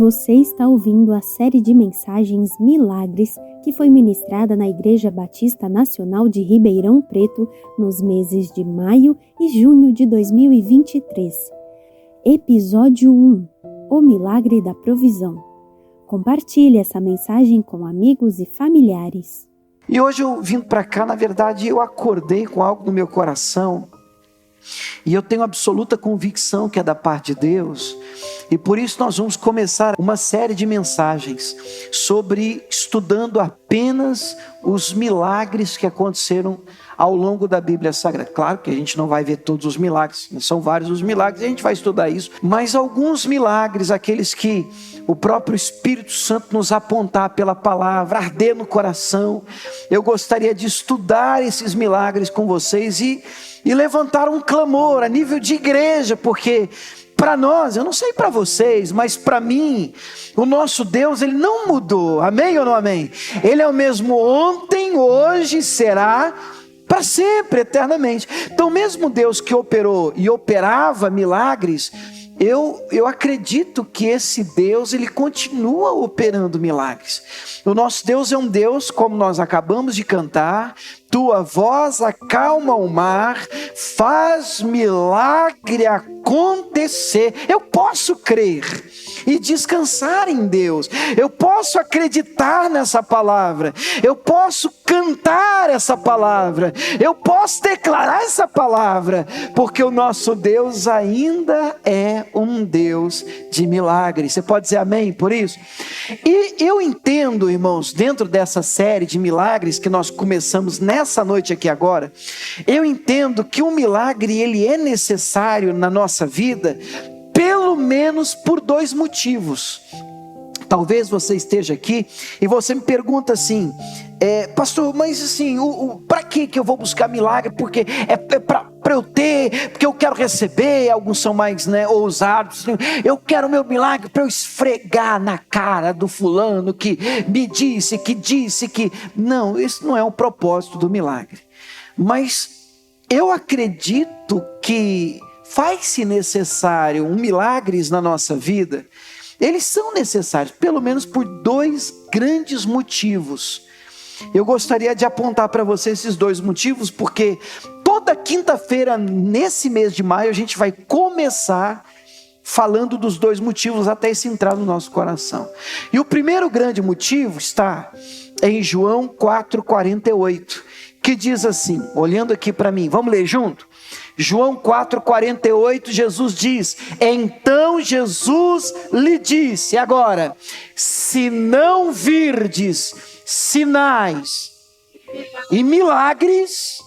Você está ouvindo a série de mensagens Milagres que foi ministrada na Igreja Batista Nacional de Ribeirão Preto nos meses de maio e junho de 2023. Episódio 1: O Milagre da Provisão. Compartilhe essa mensagem com amigos e familiares. E hoje eu vindo para cá, na verdade, eu acordei com algo no meu coração. E eu tenho absoluta convicção que é da parte de Deus. E por isso nós vamos começar uma série de mensagens sobre estudando apenas os milagres que aconteceram ao longo da Bíblia Sagrada. Claro que a gente não vai ver todos os milagres, são vários os milagres, a gente vai estudar isso. Mas alguns milagres, aqueles que o próprio Espírito Santo nos apontar pela palavra, arder no coração. Eu gostaria de estudar esses milagres com vocês e levantar um clamor a nível de igreja, porque para nós, eu não sei para vocês, mas para mim, o nosso Deus, Ele não mudou, amém ou não amém? Ele é o mesmo ontem, hoje, será para sempre, eternamente. Então mesmo Deus que operou e operava milagres, eu acredito que esse Deus, Ele continua operando milagres. O nosso Deus é um Deus, como nós acabamos de cantar, tua voz acalma o mar, faz milagre acontecer. Eu posso crer e descansar em Deus. Eu posso acreditar nessa palavra. Eu posso cantar essa palavra. Eu posso declarar essa palavra, porque o nosso Deus ainda é um Deus de milagres. Você pode dizer amém por isso? E eu entendo, irmãos, dentro dessa série de milagres que nós começamos nessa noite aqui agora, eu entendo que um milagre ele é necessário na nossa vida, pelo menos por dois motivos. Talvez você esteja aqui e você me pergunta assim, pastor, mas assim, para que eu vou buscar milagre? Porque é para eu ter, porque eu quero receber. Alguns são mais ousados. Eu quero meu milagre para eu esfregar na cara do fulano que me disse que... Não, esse não é o propósito do milagre. Mas eu acredito que faz-se necessário milagres na nossa vida. Eles são necessários, pelo menos por dois grandes motivos. Eu gostaria de apontar para você esses dois motivos, porque toda quinta-feira, nesse mês de maio, a gente vai começar falando dos dois motivos até isso entrar no nosso coração. E o primeiro grande motivo está em João 4,48, que diz assim, olhando aqui para mim, vamos ler junto? João 4,48, Jesus diz, então Jesus lhe disse, agora, se não virdes sinais e milagres,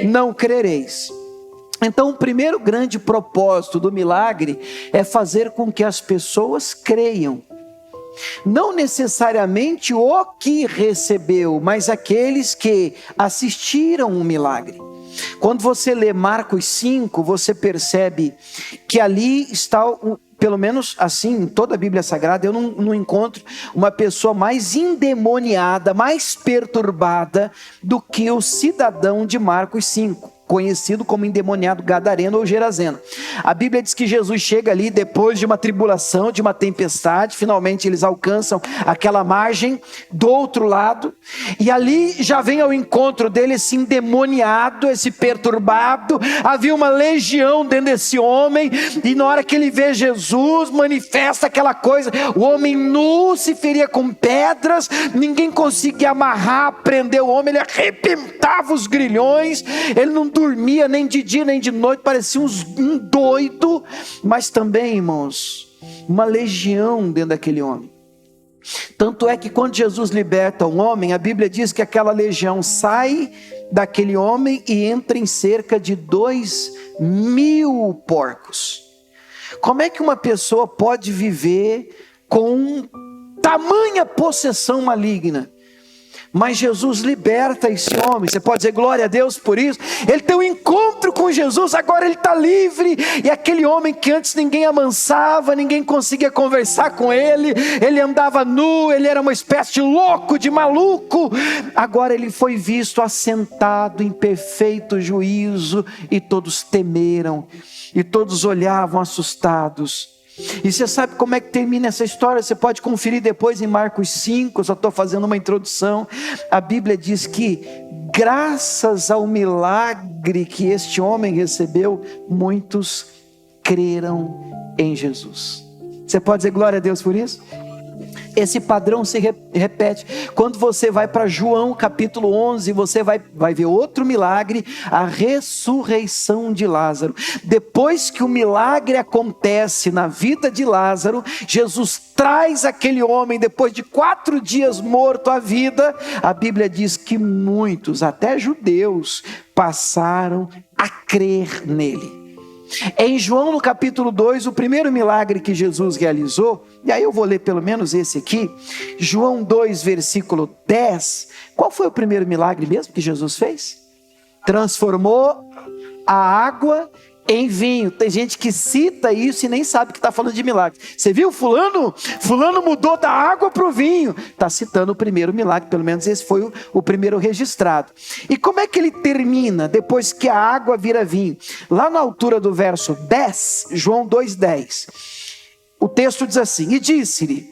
não crereis. Então o primeiro grande propósito do milagre é fazer com que as pessoas creiam. Não necessariamente o que recebeu, mas aqueles que assistiram o milagre. Quando você lê Marcos 5, você percebe que ali está, pelo menos assim, em toda a Bíblia Sagrada, eu não encontro uma pessoa mais endemoniada, mais perturbada do que o cidadão de Marcos 5. Conhecido como endemoniado gadareno ou gerazeno. A Bíblia diz que Jesus chega ali depois de uma tribulação, de uma tempestade, finalmente eles alcançam aquela margem do outro lado, e ali já vem ao encontro dele esse endemoniado, esse perturbado. Havia uma legião dentro desse homem, e na hora que ele vê Jesus, manifesta aquela coisa, o homem nu se feria com pedras, ninguém conseguia amarrar, prender o homem, ele arrebentava os grilhões, ele não dormia nem de dia nem de noite, parecia um doido, mas também, irmãos, uma legião dentro daquele homem. Tanto é que quando Jesus liberta um homem, a Bíblia diz que aquela legião sai daquele homem e entra em cerca de 2.000 porcos. Como é que uma pessoa pode viver com tamanha possessão maligna? Mas Jesus liberta esse homem. Você pode dizer glória a Deus por isso. Ele tem um encontro com Jesus, agora ele está livre. E aquele homem que antes ninguém amansava, ninguém conseguia conversar com ele, ele andava nu, ele era uma espécie de louco, de maluco. Agora ele foi visto assentado em perfeito juízo, e todos temeram, e todos olhavam assustados. E você sabe como é que termina essa história? Você pode conferir depois em Marcos 5, eu só estou fazendo uma introdução. A Bíblia diz que, graças ao milagre que este homem recebeu, muitos creram em Jesus. Você pode dizer glória a Deus por isso? Esse padrão se repete. Quando você vai para João capítulo 11, você vai ver outro milagre, a ressurreição de Lázaro. Depois que o milagre acontece na vida de Lázaro, Jesus traz aquele homem, depois de 4 dias morto à vida. A Bíblia diz que muitos, até judeus, passaram a crer nele. Em João no capítulo 2, o primeiro milagre que Jesus realizou, e aí eu vou ler pelo menos esse aqui, João 2, versículo 10, qual foi o primeiro milagre mesmo que Jesus fez? Transformou a água em vinho. Tem gente que cita isso e nem sabe que está falando de milagre. Você viu fulano? Fulano mudou da água para o vinho. Está citando o primeiro milagre, pelo menos esse foi o primeiro registrado. E como é que ele termina depois que a água vira vinho? Lá na altura do verso 10, João 2,10, o texto diz assim: e disse-lhe: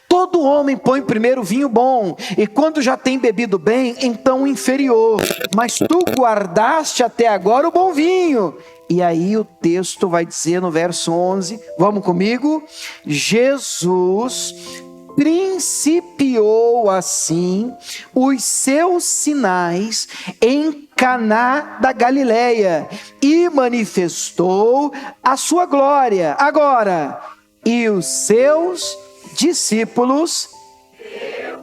todo homem põe primeiro vinho bom, e quando já tem bebido bem, então o inferior. Mas tu guardaste até agora o bom vinho. E aí o texto vai dizer no verso 11, vamos comigo? Jesus principiou assim os seus sinais em Caná da Galileia, e manifestou a sua glória. Agora, e os seus discípulos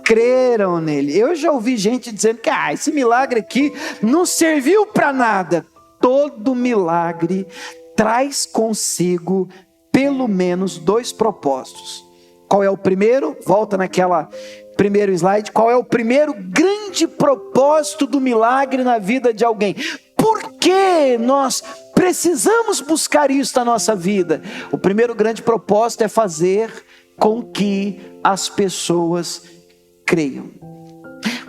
creram nele. Eu já ouvi gente dizendo que esse milagre aqui não serviu para nada. Todo milagre traz consigo pelo menos 2 propósitos. Qual é o primeiro? Volta naquela primeiro slide. Qual é o primeiro grande propósito do milagre na vida de alguém? Por que nós precisamos buscar isso na nossa vida? O primeiro grande propósito é fazer com que as pessoas creiam.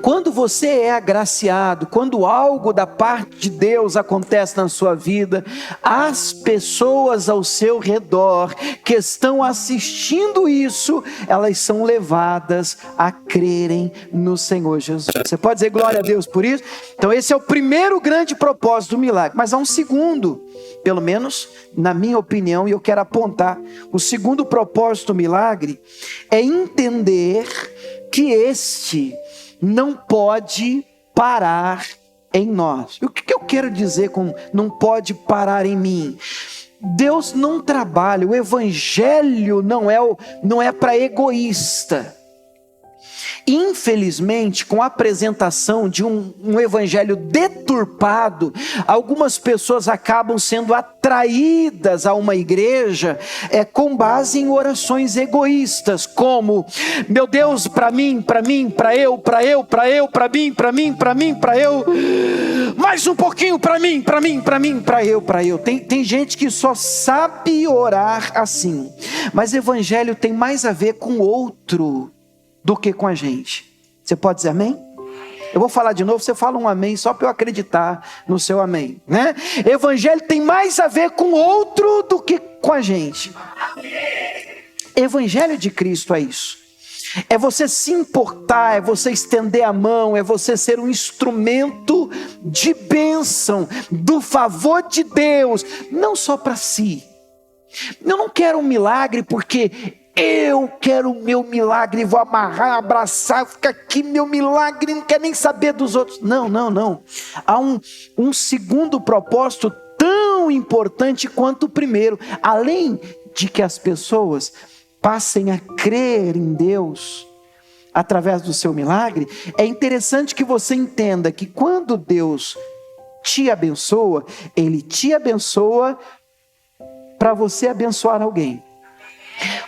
Quando você é agraciado, quando algo da parte de Deus acontece na sua vida, as pessoas ao seu redor que estão assistindo isso, elas são levadas a crerem no Senhor Jesus. Você pode dizer glória a Deus por isso? Então esse é o primeiro grande propósito do milagre. Mas há um segundo, pelo menos na minha opinião, e eu quero apontar. O segundo propósito do milagre é entender que este não pode parar em nós. E o que eu quero dizer com não pode parar em mim? Deus não trabalha, o evangelho não é para egoísta. Infelizmente, com a apresentação de um evangelho deturpado, algumas pessoas acabam sendo atraídas a uma igreja com base em orações egoístas, como: meu Deus, para mim, para mim, para eu, para eu, para eu, para mim, para mim, para mim, para eu, mais um pouquinho para mim, para mim, para mim, para eu, para eu. Tem gente que só sabe orar assim, mas evangelho tem mais a ver com o outro do que com a gente. Você pode dizer amém? Eu vou falar de novo, você fala um amém só para eu acreditar no seu amém, né? Evangelho tem mais a ver com o outro do que com a gente. Evangelho de Cristo é isso. É você se importar, é você estender a mão, é você ser um instrumento de bênção, do favor de Deus, não só para si. Eu não quero um milagre porque eu quero o meu milagre, vou amarrar, abraçar, ficar aqui, meu milagre, não quero nem saber dos outros. Não. Há um segundo propósito tão importante quanto o primeiro. Além de que as pessoas passem a crer em Deus através do seu milagre, é interessante que você entenda que quando Deus te abençoa, Ele te abençoa para você abençoar alguém.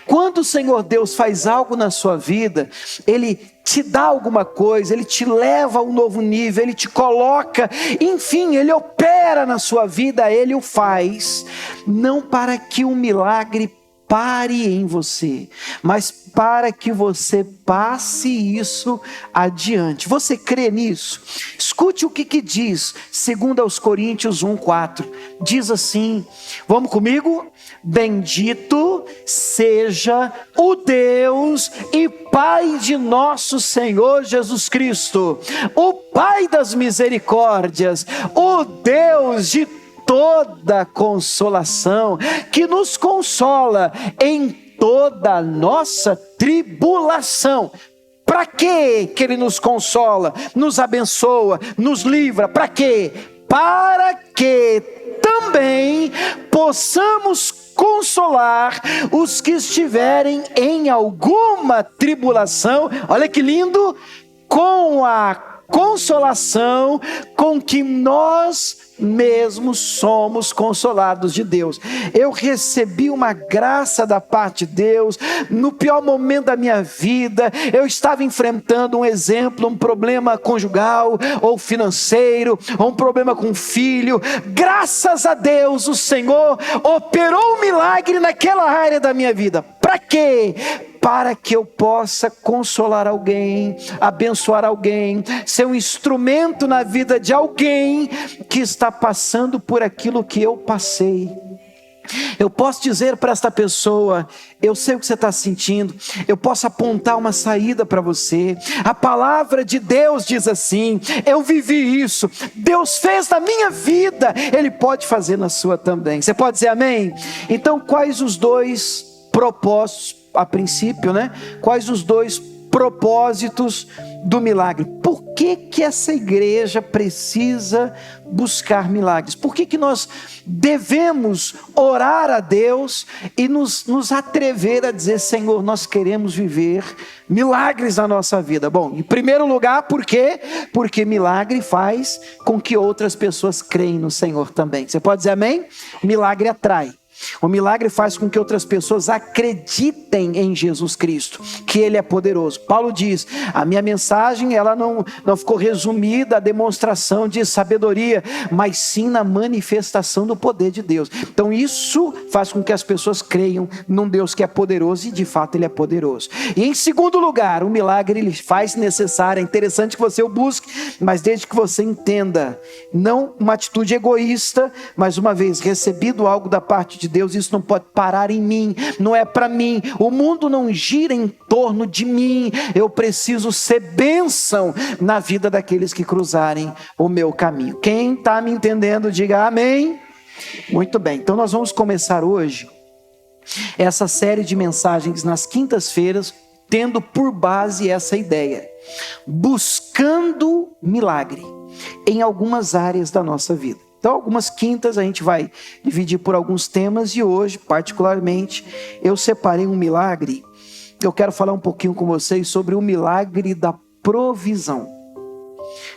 Quando o Senhor Deus faz algo na sua vida, Ele te dá alguma coisa, Ele te leva a um novo nível, Ele te coloca, enfim, Ele opera na sua vida, Ele o faz, não para que um milagre pare em você, mas para que você passe isso adiante. Você crê nisso? Escute o que diz 2 Coríntios 1:4. Diz assim, vamos comigo? Bendito seja o Deus e Pai de nosso Senhor Jesus Cristo, o Pai das misericórdias, o Deus de toda consolação, que nos consola em toda a nossa tribulação. Para quê que Ele nos consola, nos abençoa, nos livra? Para quê? Para que também possamos consolar os que estiverem em alguma tribulação. Olha que lindo! Com a consolação com que nós mesmos somos consolados de Deus. Eu recebi uma graça da parte de Deus. No pior momento da minha vida, eu estava enfrentando um problema conjugal, ou financeiro, ou um problema com filho. Graças a Deus, o Senhor operou um milagre naquela área da minha vida. Para quê? Para que eu possa consolar alguém, abençoar alguém, ser um instrumento na vida de alguém que está passando por aquilo que eu passei. Eu posso dizer para esta pessoa: eu sei o que você está sentindo, eu posso apontar uma saída para você. A palavra de Deus diz assim: eu vivi isso, Deus fez na minha vida, Ele pode fazer na sua também. Você pode dizer amém? Então, quais os dois propósitos, a princípio, né? Quais os dois propósitos do milagre? Por que essa igreja precisa buscar milagres? Por que nós devemos orar a Deus e nos atrever a dizer: Senhor, nós queremos viver milagres na nossa vida? Bom, em primeiro lugar, por quê? Porque milagre faz com que outras pessoas creem no Senhor também. Você pode dizer amém? Milagre atrai. O milagre faz com que outras pessoas acreditem em Jesus Cristo, que Ele é poderoso. Paulo diz: a minha mensagem ela não ficou resumida à demonstração de sabedoria, mas sim na manifestação do poder de Deus. Então isso faz com que as pessoas creiam num Deus que é poderoso, e de fato Ele é poderoso. E em segundo lugar, o milagre ele faz necessário, é interessante que você o busque, mas desde que você entenda, não uma atitude egoísta, mas uma vez recebido algo da parte de Deus, isso não pode parar em mim, não é para mim, o mundo não gira em torno de mim, eu preciso ser bênção na vida daqueles que cruzarem o meu caminho. Quem está me entendendo, diga amém. Muito bem, então nós vamos começar hoje essa série de mensagens nas quintas-feiras, tendo por base essa ideia: buscando milagre em algumas áreas da nossa vida. Então, algumas quintas a gente vai dividir por alguns temas, e hoje, particularmente, eu separei um milagre. Eu quero falar um pouquinho com vocês sobre o milagre da provisão.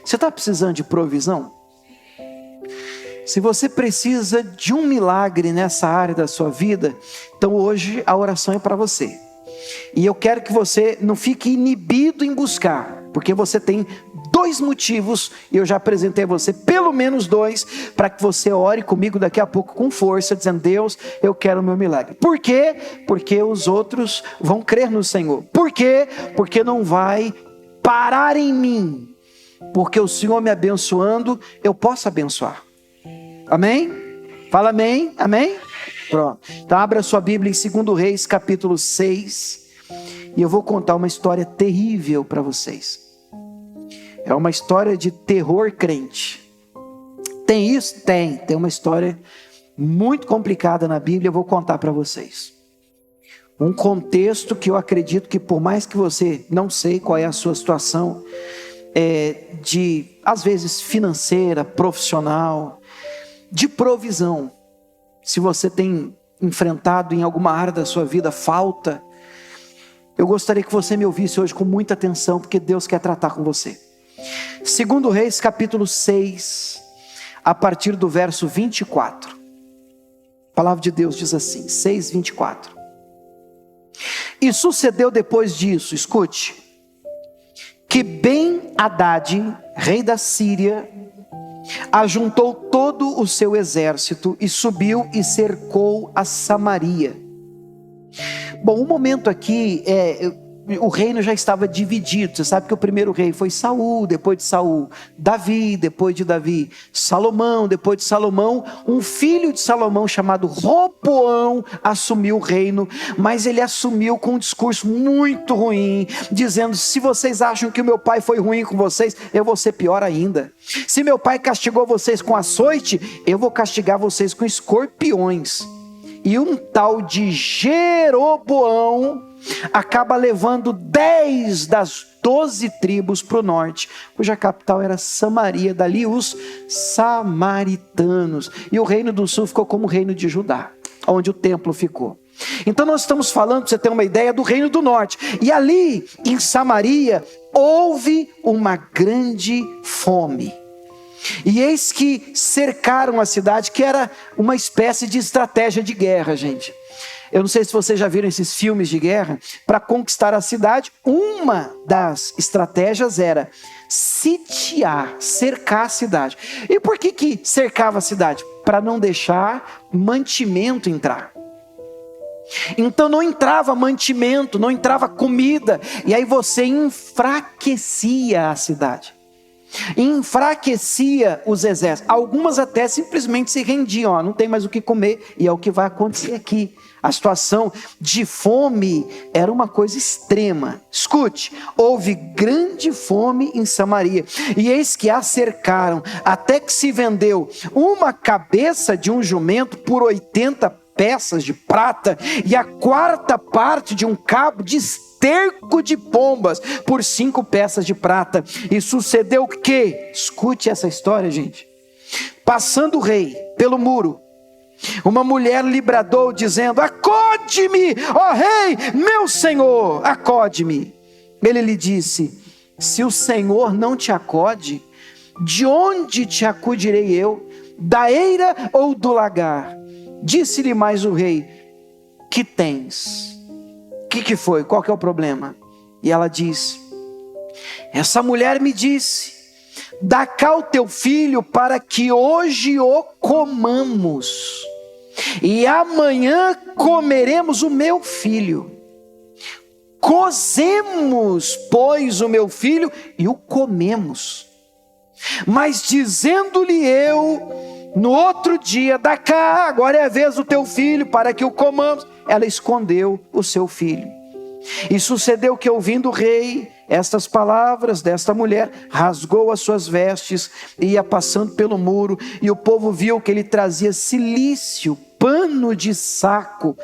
Você está precisando de provisão? Se você precisa de um milagre nessa área da sua vida, então hoje a oração é para você. E eu quero que você não fique inibido em buscar, porque você tem dois motivos, e eu já apresentei a você pelo menos dois, para que você ore comigo daqui a pouco com força, dizendo: Deus, eu quero o meu milagre. Por quê? Porque os outros vão crer no Senhor. Por quê? Porque não vai parar em mim, porque o Senhor me abençoando, eu posso abençoar. Amém? Fala amém, amém? Pronto, então abra sua Bíblia em 2 Reis capítulo 6, e eu vou contar uma história terrível para vocês. É uma história de terror crente. Tem isso? Tem uma história muito complicada na Bíblia, eu vou contar para vocês. Um contexto que eu acredito que, por mais que você não sei qual é a sua situação, às vezes financeira, profissional, de provisão, se você tem enfrentado em alguma área da sua vida falta, eu gostaria que você me ouvisse hoje com muita atenção, porque Deus quer tratar com você. 2 Reis capítulo 6, a partir do verso 24. A palavra de Deus diz assim, 6:24. E sucedeu depois disso, escute, que Ben-Hadad, rei da Síria, ajuntou todo o seu exército e subiu e cercou a Samaria. Bom, um momento aqui, o reino já estava dividido. Você sabe que o primeiro rei foi Saul, depois de Saul, Davi, depois de Davi, Salomão, depois de Salomão, um filho de Salomão chamado Roboão assumiu o reino, mas ele assumiu com um discurso muito ruim, dizendo: se vocês acham que o meu pai foi ruim com vocês, eu vou ser pior ainda. Se meu pai castigou vocês com açoite, eu vou castigar vocês com escorpiões. E um tal de Jeroboão acaba levando 10 das 12 tribos para o norte, cuja capital era Samaria, dali os samaritanos. E o reino do sul ficou como o reino de Judá, onde o templo ficou. Então nós estamos falando, para você ter uma ideia, do reino do norte. E ali em Samaria houve uma grande fome. E eis que cercaram a cidade, que era uma espécie de estratégia de guerra, gente. Eu não sei se vocês já viram esses filmes de guerra. Para conquistar a cidade, uma das estratégias era sitiar, cercar a cidade. E por que cercava a cidade? Para não deixar mantimento entrar. Então não entrava mantimento, não entrava comida, e aí você enfraquecia a cidade. Enfraquecia os exércitos. Algumas até simplesmente se rendiam, não tem mais o que comer, e é o que vai acontecer aqui. A situação de fome era uma coisa extrema. Escute, houve grande fome em Samaria, e eis que a cercaram, até que se vendeu uma cabeça de um jumento por 80 peças de prata, e a quarta parte de um cabo de esterco de pombas por 5 peças de prata. E sucedeu que, escute essa história, gente, passando o rei pelo muro, uma mulher lhe bradou dizendo: acode-me, ó rei, meu senhor, acode-me. Ele lhe disse: se o Senhor não te acode, de onde te acudirei eu? Da eira ou do lagar? Disse-lhe mais o rei: que tens? Que foi? Qual que é o problema? E ela disse: essa mulher me disse: dá cá o teu filho para que hoje o comamos, e amanhã comeremos o meu filho. Cozemos, pois, o meu filho e o comemos. Mas dizendo-lhe eu no outro dia: dá cá, agora é a vez do teu filho para que o comamos, ela escondeu o seu filho. E sucedeu que, ouvindo o rei estas palavras desta mulher, rasgou as suas vestes e ia passando pelo muro, e o povo viu que ele trazia cilício, pano de saco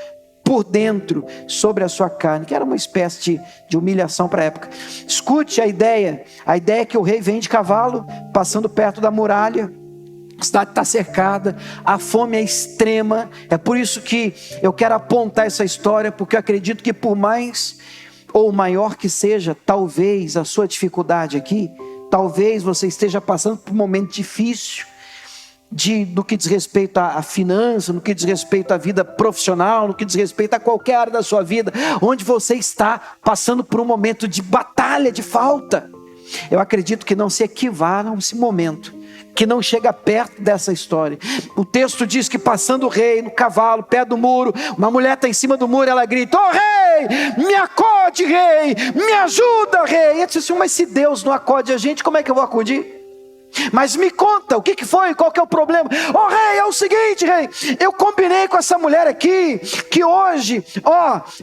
por dentro, sobre a sua carne, que era uma espécie de humilhação para a época. Escute a ideia é que o rei vem de cavalo, passando perto da muralha. A cidade está cercada, a fome é extrema. É por isso que eu quero apontar essa história, porque eu acredito que, por mais ou maior que seja, talvez a sua dificuldade aqui, talvez você esteja passando por um momento difícil, no que diz respeito à finança, no que diz respeito à vida profissional, no que diz respeito a qualquer área da sua vida, onde você está passando por um momento de batalha, de falta. Eu acredito que não se equivala a esse momento, que não chega perto dessa história. O texto diz que, passando o rei no cavalo, pé do muro, uma mulher está em cima do muro, ela grita: ó rei, me acode, rei, me ajuda, rei. Eu disse assim: mas se Deus não acode a gente, como é que eu vou acudir? Mas me conta, o que foi? Qual que é o problema? Ó rei, é o seguinte, rei, eu combinei com essa mulher aqui, que hoje,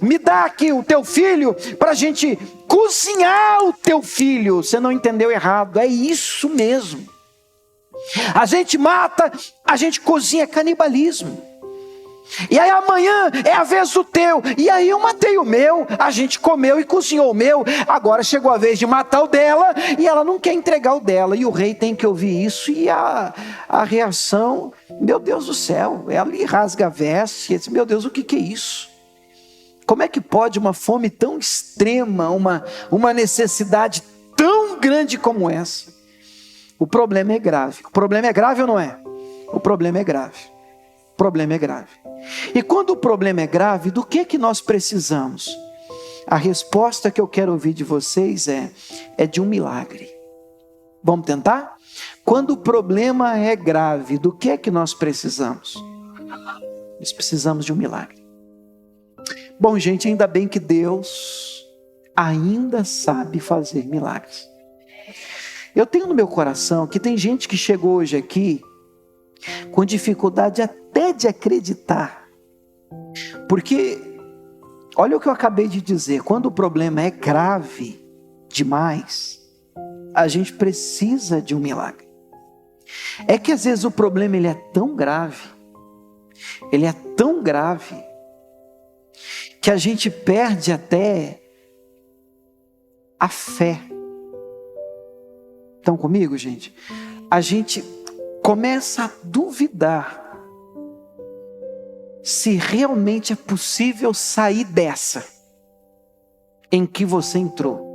me dá aqui o teu filho, para a gente cozinhar o teu filho. Você não entendeu errado, é isso mesmo. A gente mata, a gente cozinha, canibalismo. E aí amanhã é a vez do teu, e aí eu matei o meu, a gente comeu e cozinhou o meu, agora chegou a vez de matar o dela, e ela não quer entregar o dela, e o rei tem que ouvir isso, e a reação, meu Deus do céu, ela lhe rasga a veste, e diz: meu Deus, o que é isso? Como é que pode uma fome tão extrema, uma necessidade tão grande como essa? O problema é grave. O problema é grave ou não é? O problema é grave. O problema é grave. E quando o problema é grave, do que nós precisamos? A resposta que eu quero ouvir de vocês é de um milagre. Vamos tentar? Quando o problema é grave, do que nós precisamos? Nós precisamos de um milagre. Bom, gente, ainda bem que Deus ainda sabe fazer milagres. Eu tenho no meu coração que tem gente que chegou hoje aqui com dificuldade até de acreditar. Porque, olha o que eu acabei de dizer, quando o problema é grave demais, a gente precisa de um milagre. É que às vezes o problema ele é tão grave, que a gente perde até a fé. Estão comigo, gente? A gente começa a duvidar se realmente é possível sair dessa em que você entrou.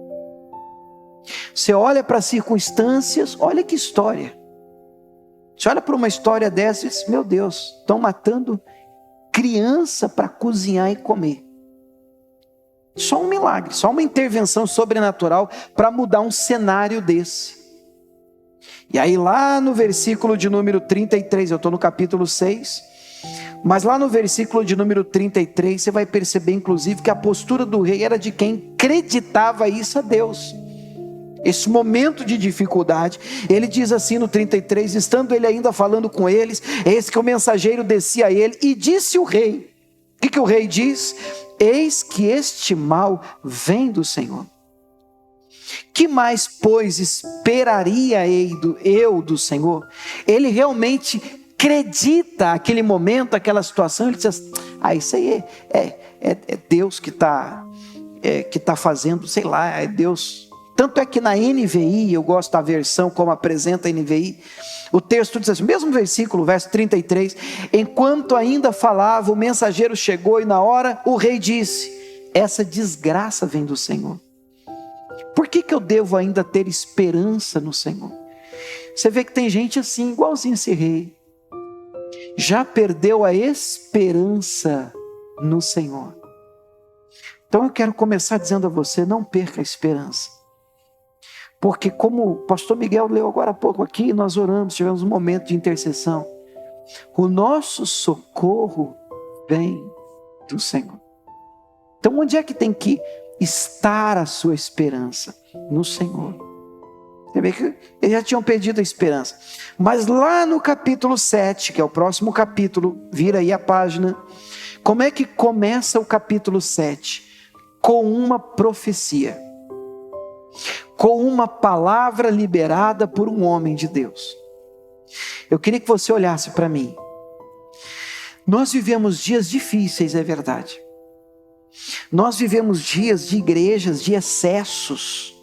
Você olha para as circunstâncias, olha que história. Você olha para uma história dessa e diz, meu Deus, estão matando criança para cozinhar e comer. Só um milagre, só uma intervenção sobrenatural para mudar um cenário desse. E aí lá no versículo de número 33, eu estou no capítulo 6, mas lá no versículo de número 33, você vai perceber inclusive que a postura do rei era de quem acreditava isso a Deus. Esse momento de dificuldade, ele diz assim no 33, estando ele ainda falando com eles, eis que o mensageiro descia a ele e disse o rei, o que o rei diz? Eis que este mal vem do Senhor. Que mais, pois, esperaria eu do Senhor? Ele realmente acredita aquele momento, aquela situação, ele diz assim, isso aí é Deus que está fazendo, sei lá, é Deus. Tanto é que na NVI, eu gosto da versão como apresenta a NVI, o texto diz assim, mesmo versículo, verso 33, enquanto ainda falava, o mensageiro chegou e na hora o rei disse, essa desgraça vem do Senhor. Por que eu devo ainda ter esperança no Senhor? Você vê que tem gente assim, igualzinho esse rei. Já perdeu a esperança no Senhor. Então eu quero começar dizendo a você, não perca a esperança. Porque como o pastor Miguel leu agora há pouco aqui, nós oramos, tivemos um momento de intercessão. O nosso socorro vem do Senhor. Então onde é que tem que estar a sua esperança? No Senhor. Você vê que eles já tinham perdido a esperança. Mas lá no capítulo 7, que é o próximo capítulo, vira aí a página. Como é que começa o capítulo 7? Com uma profecia. Com uma palavra liberada por um homem de Deus. Eu queria que você olhasse para mim. Nós vivemos dias difíceis, é verdade. Nós vivemos dias de igrejas, de excessos.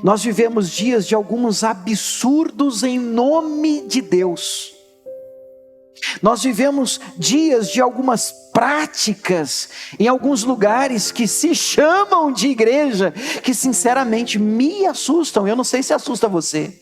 Nós vivemos dias de alguns absurdos em nome de Deus. Nós vivemos dias de algumas práticas em alguns lugares que se chamam de igreja, que sinceramente me assustam. Eu não sei se assusta você.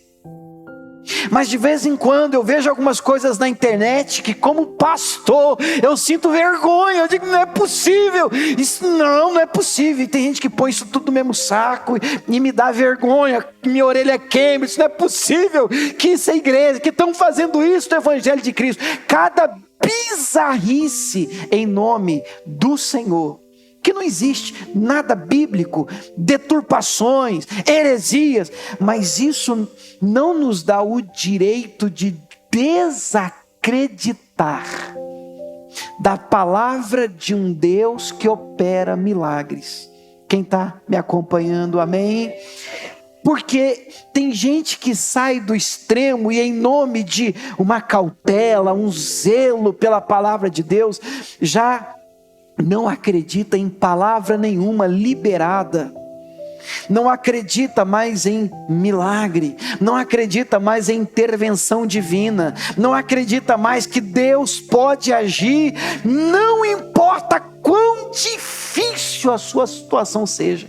Mas de vez em quando eu vejo algumas coisas na internet que como pastor eu sinto vergonha, eu digo, não é possível, isso não é possível, e tem gente que põe isso tudo no mesmo saco e me dá vergonha, minha orelha queima, isso não é possível, que isso é igreja, que estão fazendo isso no Evangelho de Cristo, cada bizarrice em nome do Senhor. Que não existe nada bíblico, deturpações, heresias, mas isso não nos dá o direito de desacreditar da palavra de um Deus que opera milagres. Quem está me acompanhando, amém? Porque tem gente que sai do extremo e em nome de uma cautela, um zelo pela palavra de Deus, já não acredita em palavra nenhuma liberada, não acredita mais em milagre, não acredita mais em intervenção divina, não acredita mais que Deus pode agir, não importa quão difícil a sua situação seja.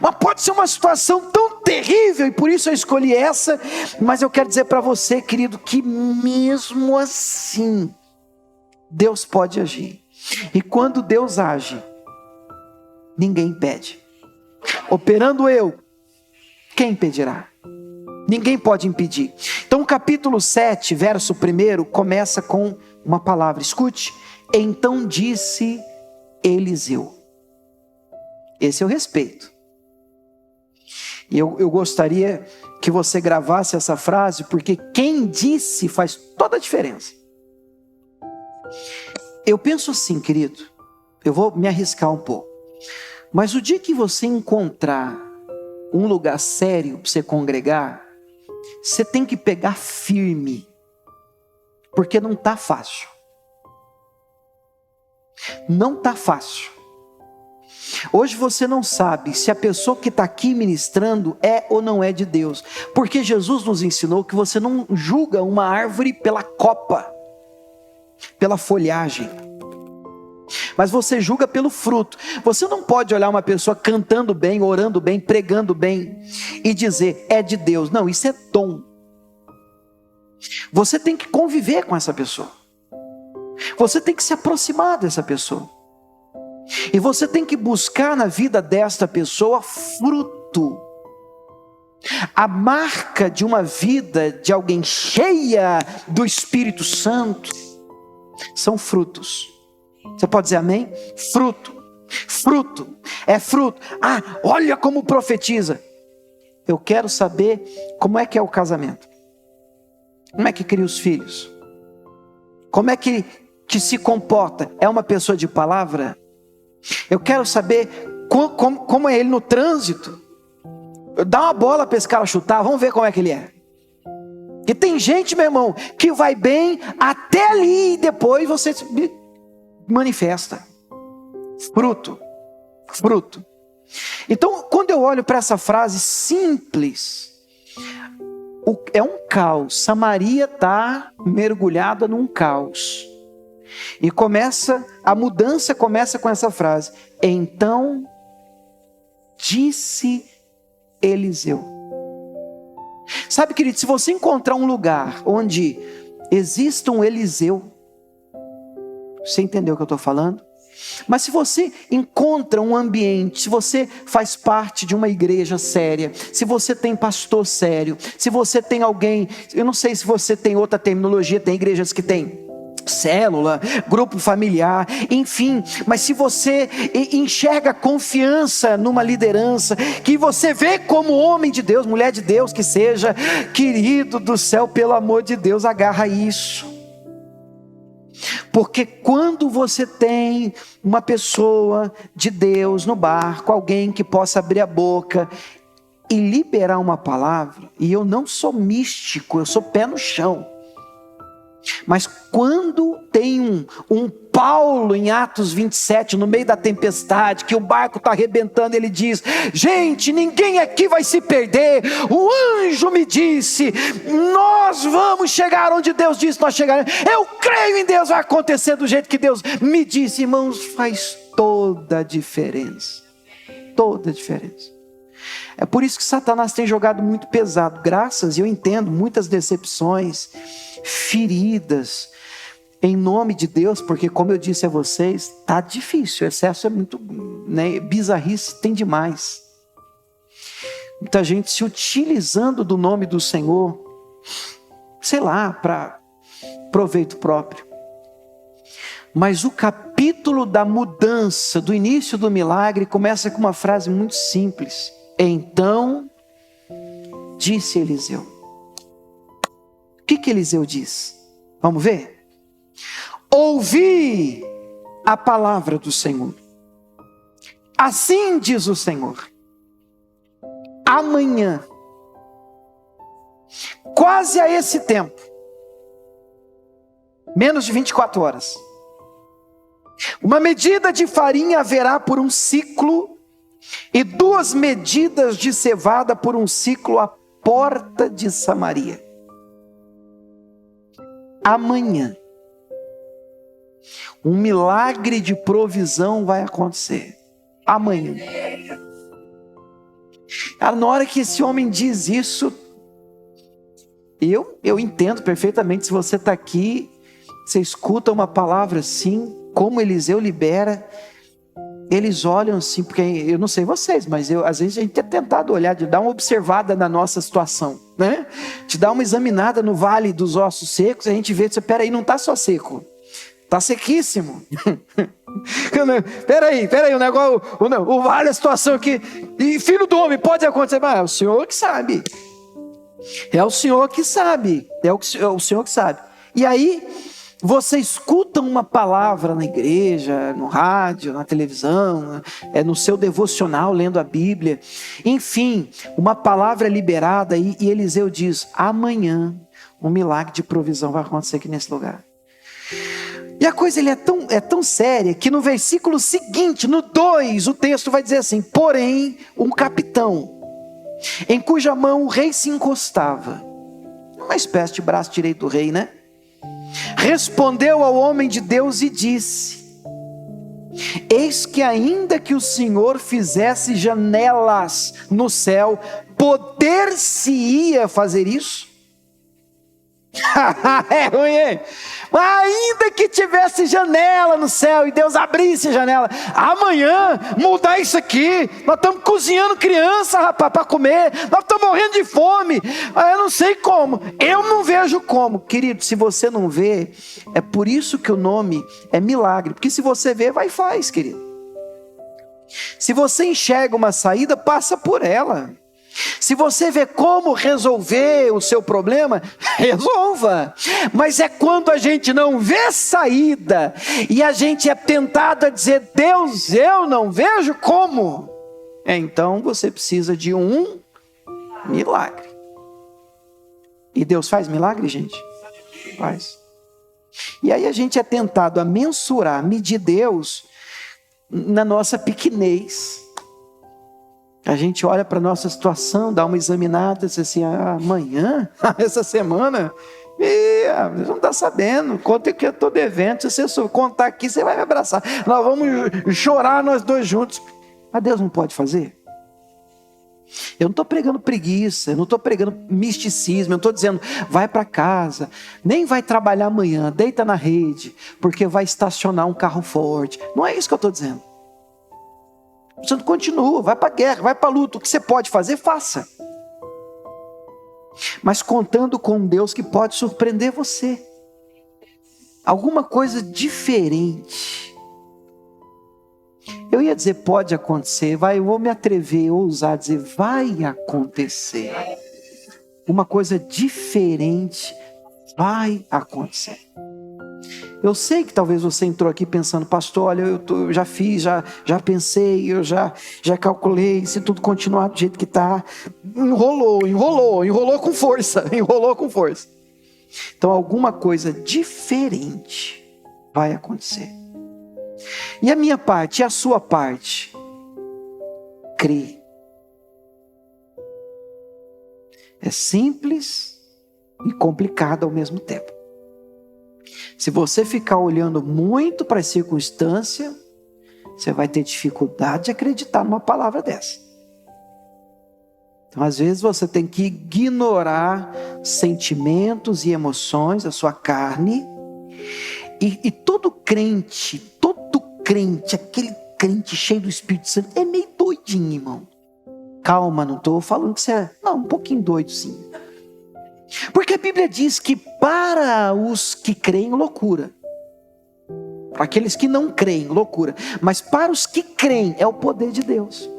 Mas pode ser uma situação tão terrível, e por isso eu escolhi essa, mas eu quero dizer para você, querido, que mesmo assim, Deus pode agir. E quando Deus age, ninguém impede. Operando eu, quem impedirá? Ninguém pode impedir. Então o capítulo 7, verso 1, começa com uma palavra. Escute. Então disse Eliseu. Esse eu respeito. E eu gostaria que você gravasse essa frase, porque quem disse faz toda a diferença. Eu penso assim, querido, eu vou me arriscar um pouco, mas o dia que você encontrar um lugar sério para você congregar, você tem que pegar firme, porque não está fácil. Não está fácil. Hoje você não sabe se a pessoa que está aqui ministrando é ou não é de Deus, porque Jesus nos ensinou que você não julga uma árvore pela copa, pela folhagem, mas você julga pelo fruto. Você não pode olhar uma pessoa cantando bem, orando bem, pregando bem e dizer, é de Deus. Não, isso é dom. Você tem que conviver com essa pessoa, você tem que se aproximar dessa pessoa, e você tem que buscar na vida desta pessoa fruto. A marca de uma vida de alguém cheia do Espírito Santo são frutos. Você pode dizer amém? Fruto, fruto, é fruto. Ah, olha como profetiza. Eu quero saber como é que é o casamento, como é que cria os filhos, como é que se comporta. É uma pessoa de palavra? Eu quero saber como é ele no trânsito. Dá uma bola para esse cara chutar, vamos ver como é que ele é. E tem gente, meu irmão, que vai bem até ali e depois você manifesta. Fruto, fruto. Então, quando eu olho para essa frase simples, é um caos. Samaria está mergulhada num caos. E a mudança começa com essa frase. Então, disse Eliseu. Sabe, querido, se você encontrar um lugar onde exista um Eliseu, você entendeu o que eu estou falando? Mas se você encontra um ambiente, se você faz parte de uma igreja séria, se você tem pastor sério, se você tem alguém, eu não sei se você tem outra terminologia, tem igrejas que tem célula, grupo familiar, enfim, mas se você enxerga confiança numa liderança, que você vê como homem de Deus, mulher de Deus que seja, querido do céu, pelo amor de Deus, agarra isso. Porque quando você tem uma pessoa de Deus no barco, alguém que possa abrir a boca e liberar uma palavra, e eu não sou místico, eu sou pé no chão, mas quando tem um Paulo em Atos 27, no meio da tempestade, que o barco está arrebentando, ele diz, gente, ninguém aqui vai se perder, o anjo me disse, nós vamos chegar onde Deus disse nós chegaremos, eu creio em Deus, vai acontecer do jeito que Deus me disse. Irmãos, faz toda a diferença, toda a diferença. É por isso que Satanás tem jogado muito pesado, graças, e eu entendo, muitas decepções, feridas, em nome de Deus, porque como eu disse a vocês, está difícil, o excesso é muito, né, bizarrice tem demais. Muita gente se utilizando do nome do Senhor, sei lá, para proveito próprio. Mas o capítulo da mudança, do início do milagre, começa com uma frase muito simples. Então, disse Eliseu. O que Eliseu diz? Vamos ver? Ouvi a palavra do Senhor. Assim diz o Senhor. Amanhã, quase a esse tempo, menos de 24 horas, uma medida de farinha haverá por um ciclo, e 2 medidas de cevada por um ciclo à porta de Samaria. Amanhã, um milagre de provisão vai acontecer. Amanhã. Na hora que esse homem diz isso, eu entendo perfeitamente. Se você está aqui, você escuta uma palavra assim, como Eliseu libera, eles olham assim, porque eu não sei vocês, mas às vezes a gente tem tentado olhar, de dar uma observada na nossa situação, né? De dar uma examinada no vale dos ossos secos, a gente vê, espera aí, não está só seco, está sequíssimo. Peraí, o negócio, vale a situação aqui. E filho do homem, pode acontecer. Mas é o Senhor que sabe. É o Senhor que sabe. É o Senhor que sabe. E aí, você escuta uma palavra na igreja, no rádio, na televisão, no seu devocional, lendo a Bíblia. Enfim, uma palavra é liberada e Eliseu diz: amanhã um milagre de provisão vai acontecer aqui nesse lugar. E a coisa é tão séria que no versículo seguinte, no 2, o texto vai dizer assim: porém, um capitão, em cuja mão o rei se encostava, uma espécie de braço direito do rei, né? Respondeu ao homem de Deus e disse: eis que ainda que o Senhor fizesse janelas no céu, poder-se-ia fazer isso? É ruim, hein? Ainda que tivesse janela no céu e Deus abrisse a janela, amanhã mudar isso aqui, nós estamos cozinhando criança, rapaz, para comer, nós estamos morrendo de fome, eu não sei como, eu não vejo como. Querido, se você não vê, é por isso que o nome é milagre, porque se você vê, vai e faz, querido. Se você enxerga uma saída, passa por ela. Se você vê como resolver o seu problema, resolva. Mas é quando a gente não vê saída e a gente é tentado a dizer: Deus, eu não vejo como. Então você precisa de um milagre. E Deus faz milagre, gente? Faz. E aí a gente é tentado a mensurar, medir Deus na nossa pequenez. A gente olha para a nossa situação, dá uma examinada, diz assim: amanhã, essa semana, você não está sabendo, quanto que eu estou devendo, se você contar aqui, você vai me abraçar, nós vamos chorar nós dois juntos. Mas Deus não pode fazer? Eu não estou pregando preguiça, eu não estou pregando misticismo, eu não estou dizendo vai para casa, nem vai trabalhar amanhã, deita na rede, porque vai estacionar um carro forte. Não é isso que eu estou dizendo. Você continua, vai para a guerra, vai para a luta. O que você pode fazer, faça. Mas contando com um Deus que pode surpreender você. Alguma coisa diferente. Eu ia dizer pode acontecer, eu vou me atrever, ousar dizer vai acontecer. Uma coisa diferente vai acontecer. Eu sei que talvez você entrou aqui pensando: pastor, olha, eu já fiz, já pensei, eu já calculei, se tudo continuar do jeito que está, enrolou com força, Então alguma coisa diferente vai acontecer. E a minha parte, e a sua parte? Crê. É simples e complicado ao mesmo tempo. Se você ficar olhando muito para a circunstância, você vai ter dificuldade de acreditar numa palavra dessa. Então, às vezes, você tem que ignorar sentimentos e emoções da sua carne. E todo crente, aquele crente cheio do Espírito Santo, é meio doidinho, irmão. Calma, não estou falando que você é... Não, um pouquinho doido, sim. Porque a Bíblia diz que para os que creem, loucura. Para aqueles que não creem, loucura. Mas para os que creem, é o poder de Deus.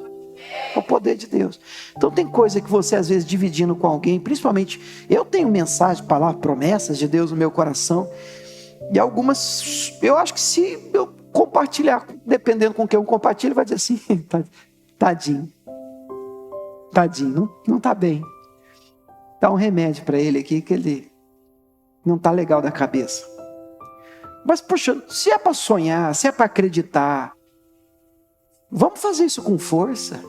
É o poder de Deus. Então tem coisa que você às vezes dividindo com alguém, principalmente, eu tenho mensagem, palavra, promessas de Deus no meu coração. E algumas, eu acho que se eu compartilhar, dependendo com quem eu compartilho, vai dizer assim: tadinho, não está bem. Dá um remédio para ele aqui que ele não está legal da cabeça. Mas, poxa, se é para sonhar, se é para acreditar, vamos fazer isso com força.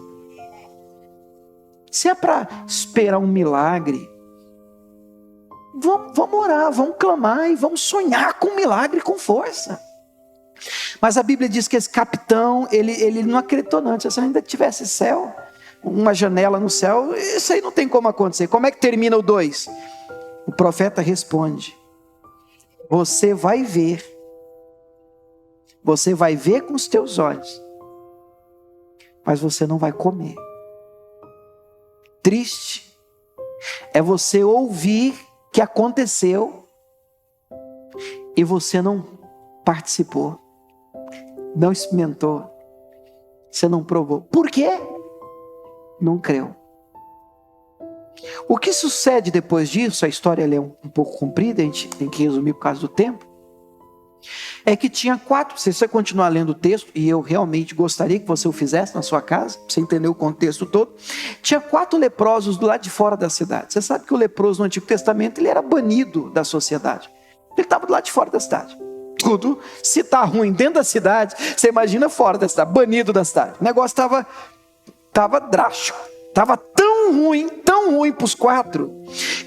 Se é para esperar um milagre, vamos orar, vamos clamar e vamos sonhar com um milagre com força. Mas a Bíblia diz que esse capitão, ele não acreditou não. Se ainda tivesse céu, uma janela no céu, isso aí não tem como acontecer. Como é que termina o 2? O profeta responde: você vai ver com os teus olhos, mas você não vai comer. Triste é você ouvir que aconteceu e você não participou. não experimentou, você não provou. Por quê? Não creu. O que sucede depois disso, a história é um pouco comprida, a gente tem que resumir por causa do tempo, é que tinha 4, se você continuar lendo o texto, e eu realmente gostaria que você o fizesse na sua casa, para você entender o contexto todo, tinha 4 leprosos do lado de fora da cidade. Você sabe que o leproso no Antigo Testamento, ele era banido da sociedade. Ele estava do lado de fora da cidade. Tudo, se está ruim dentro da cidade, você imagina fora da cidade, banido da cidade. O negócio estava drástico, estava tão ruim para os 4,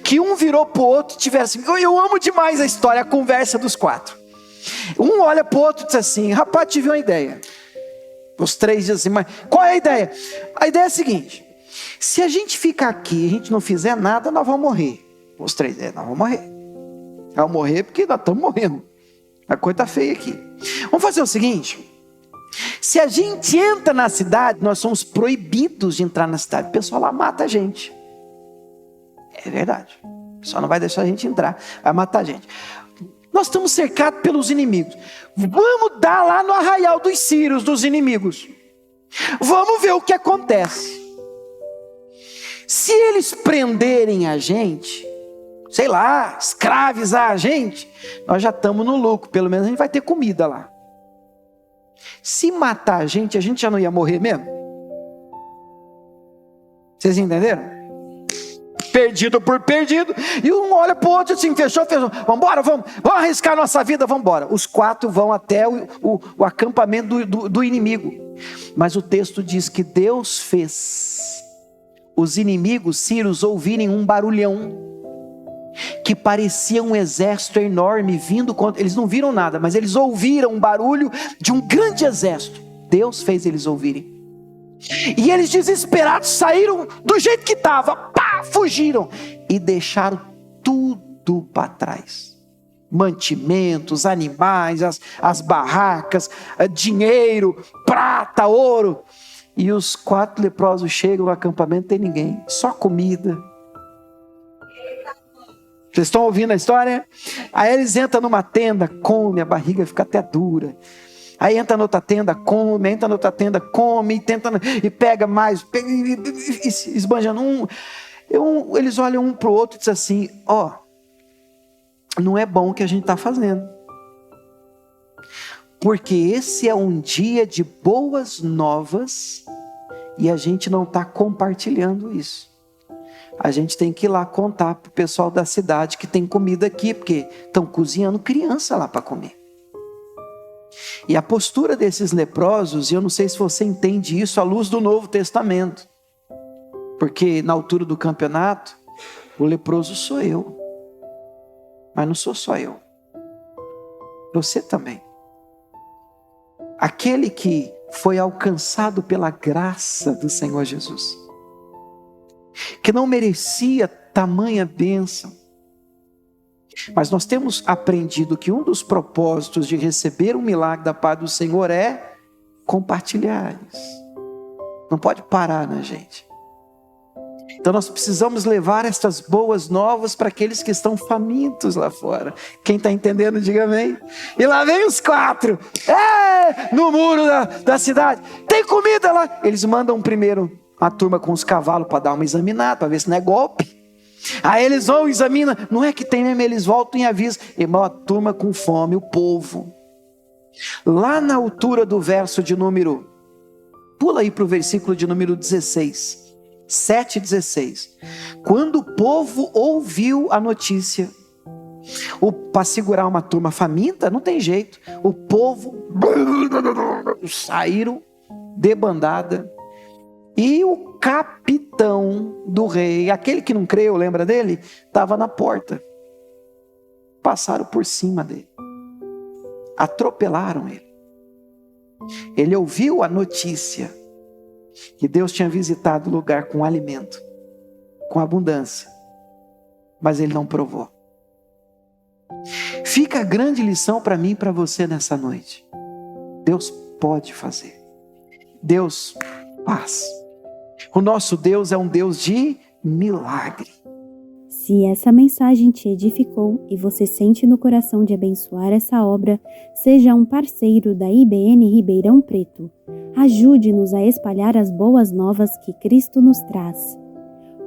que um virou para o outro e tivesse, eu amo demais a história, a conversa dos 4. Um olha para o outro e diz assim, rapaz, tive uma ideia. Os 3 dizem assim, mas qual é a ideia? A ideia é a seguinte, se a gente ficar aqui e a gente não fizer nada, nós vamos morrer. Os 3, nós vamos morrer. Nós vamos morrer porque nós estamos morrendo. A coisa está feia aqui. Vamos fazer o seguinte, se a gente entra na cidade, nós somos proibidos de entrar na cidade. O pessoal lá mata a gente. É verdade. O pessoal não vai deixar a gente entrar, vai matar a gente. Nós estamos cercados pelos inimigos. Vamos dar lá no arraial dos círios, dos inimigos. Vamos ver o que acontece. Se eles prenderem a gente, sei lá, escravizar a gente, nós já estamos no lucro. Pelo menos a gente vai ter comida lá. Se matar a gente já não ia morrer mesmo? Vocês entenderam? Perdido por perdido, e um olha para o outro assim, fechou, vamos embora, vamos arriscar nossa vida, vamos embora. Os 4 vão até o acampamento do inimigo, mas o texto diz que Deus fez os inimigos sírios ouvirem um barulhão, que parecia um exército enorme vindo contra, eles não viram nada, mas eles ouviram um barulho de um grande exército. Deus fez eles ouvirem, e eles desesperados saíram do jeito que estava, fugiram e deixaram tudo para trás, mantimentos, animais, as barracas, dinheiro, prata, ouro. E os 4 leprosos chegam no acampamento, não tem ninguém, só comida. Vocês estão ouvindo a história? Aí eles entram numa tenda, comem, a barriga fica até dura. Aí entra na outra tenda, come, entra na outra tenda, come, e pega mais, e esbanjando eles olham um para o outro e dizem assim, não é bom o que a gente está fazendo, porque esse é um dia de boas novas, e a gente não está compartilhando isso. A gente tem que ir lá contar para o pessoal da cidade que tem comida aqui, porque estão cozinhando criança lá para comer. E a postura desses leprosos, e eu não sei se você entende isso à luz do Novo Testamento, porque na altura do campeonato, o leproso sou eu, mas não sou só eu, você também. Aquele que foi alcançado pela graça do Senhor Jesus, que não merecia tamanha bênção, mas nós temos aprendido que um dos propósitos de receber um milagre da parte do Senhor é compartilhar isso. Não pode parar na gente. Então nós precisamos levar estas boas novas para aqueles que estão famintos lá fora. Quem está entendendo, diga amém. E lá vem os 4, no muro da cidade, tem comida lá. Eles mandam primeiro a turma com os cavalos para dar uma examinada, para ver se não é golpe. Aí eles vão, examinam, não é que tem mesmo, eles voltam e avisam. Irmão, a turma com fome, o povo. Lá na altura do verso de número, pula aí para o versículo de número 16, 7:16. Quando o povo ouviu a notícia, para segurar uma turma faminta, não tem jeito. O povo saíram debandada. E o capitão do rei, aquele que não creu, lembra dele? Estava na porta. Passaram por cima dele. Atropelaram ele. Ele ouviu a notícia que Deus tinha visitado o lugar com alimento, com abundância. Mas ele não provou. Fica a grande lição para mim e para você nessa noite. Deus pode fazer. Deus faz. O nosso Deus é um Deus de milagre. Se essa mensagem te edificou e você sente no coração de abençoar essa obra, seja um parceiro da IBN Ribeirão Preto. Ajude-nos a espalhar as boas novas que Cristo nos traz.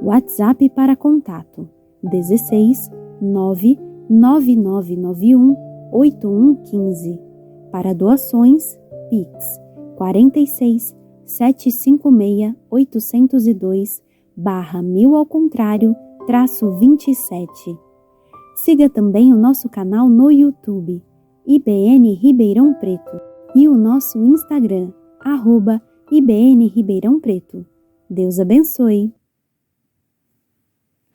WhatsApp para contato: 16 99991 8115. Para doações, Pix 46 756 802 /1000 ao contrário -27. Siga também o nosso canal no YouTube, IBN Ribeirão Preto, e o nosso Instagram, @IBN Ribeirão Preto. Deus abençoe!